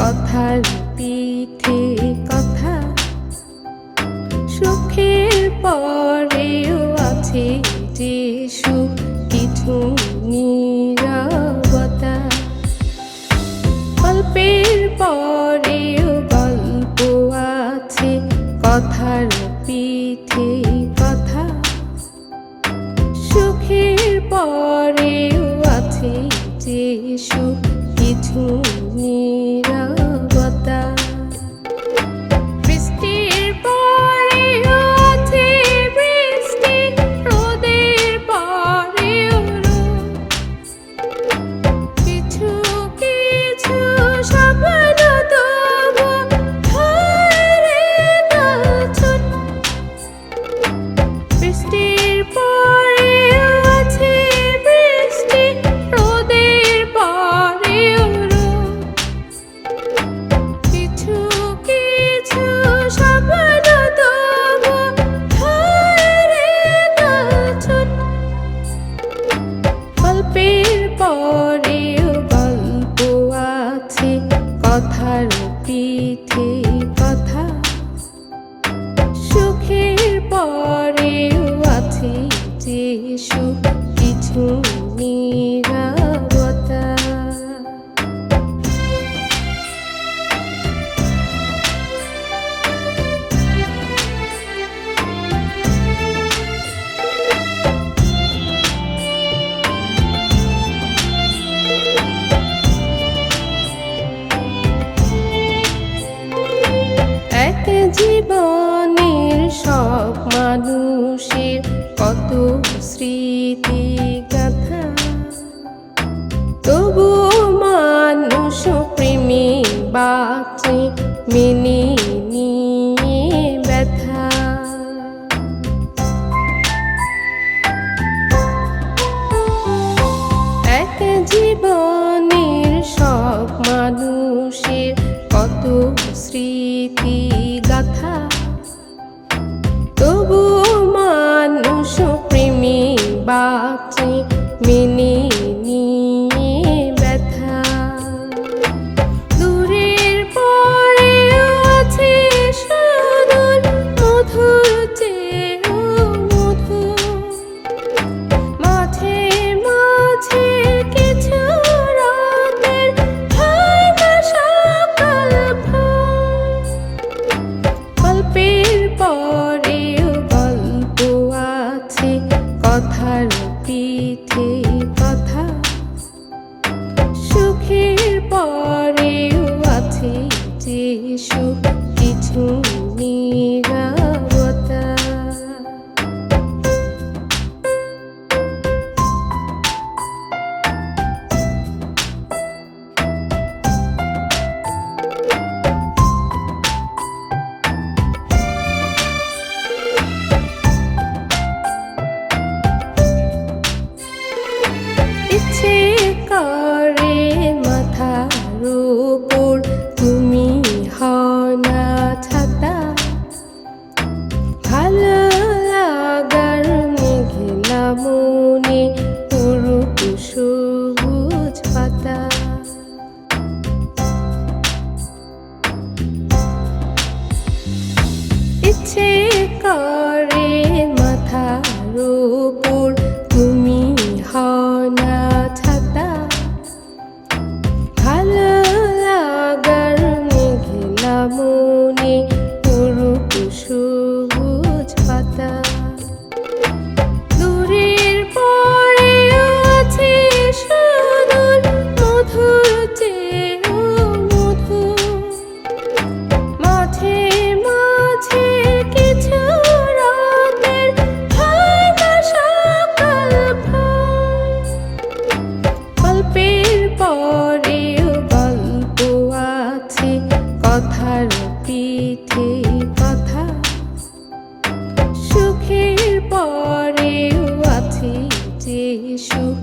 কথার পিঠে কথা, সুখের পরেও আছে যে সুখ কিছু নীরবতা। গল্পের পরেও গল্প আছে, কথার পিঠে কথা, সুখের পরেও আছে যে সুখ কিছু নীরবতা। বৃষ্টির পরেও আছে বৃষ্টি, রোদের পরেও রোদ, কিছু কিছু স্বপ্ন তবু ধরে গেছে। বৃষ্টির পরেও আছে বৃষ্টি, রোদের পরেও রোদ, কিছু কিছু স্বপ্ন তবু ধরে গেছে। গল্পের পরেও গল্প আছে, কথার পিঠে কথা, সুখের পরেও আছে যে সুখ কিছু নীরবতা। এক জীবনের সব মানুষের কত স্মৃতি গাথা, তবু মানুষ প্রেমে বাঁচে মেনে নিয়ে ব্যথা। এক জীবনের সব মানুষের কত স্মৃতি গাথা, তবু মানুষ প্রেমে বাঁচে মেনে নিয়ে ব্যথা। দূরের পরেও আছে সুদূর, মধুর চেয়েও মধুর, মাঝে মাঝে কিছু রাতের হয় না সকাল ভোর। গল্পের পরেও গল্প আছে, কথার পিঠে কথা, সুখের পরেও আছে যে সুখ কিছু নীরবতা। ইচ্ছে করে মাথার উপর তুমি হও না ছাতা, ভালো লাগার মেঘলা মনে পুরুক সবুজ পাতা। ইচ্ছে করে মাথার উপর তুমি হও না ছাতা, ভালো লাগার মেঘলা মনে পুরুক সবুজ পাতা। দূরের পরেও আছে সুদূর, মধুর চেয়েও মধুর, মাঝে মাঝে কিছু রাতের হয় না সকাল ভোর। গল্পের পরেও গল্প আছে, কথার পিঠে কথা, সুখের পরেও আছে যে সুখ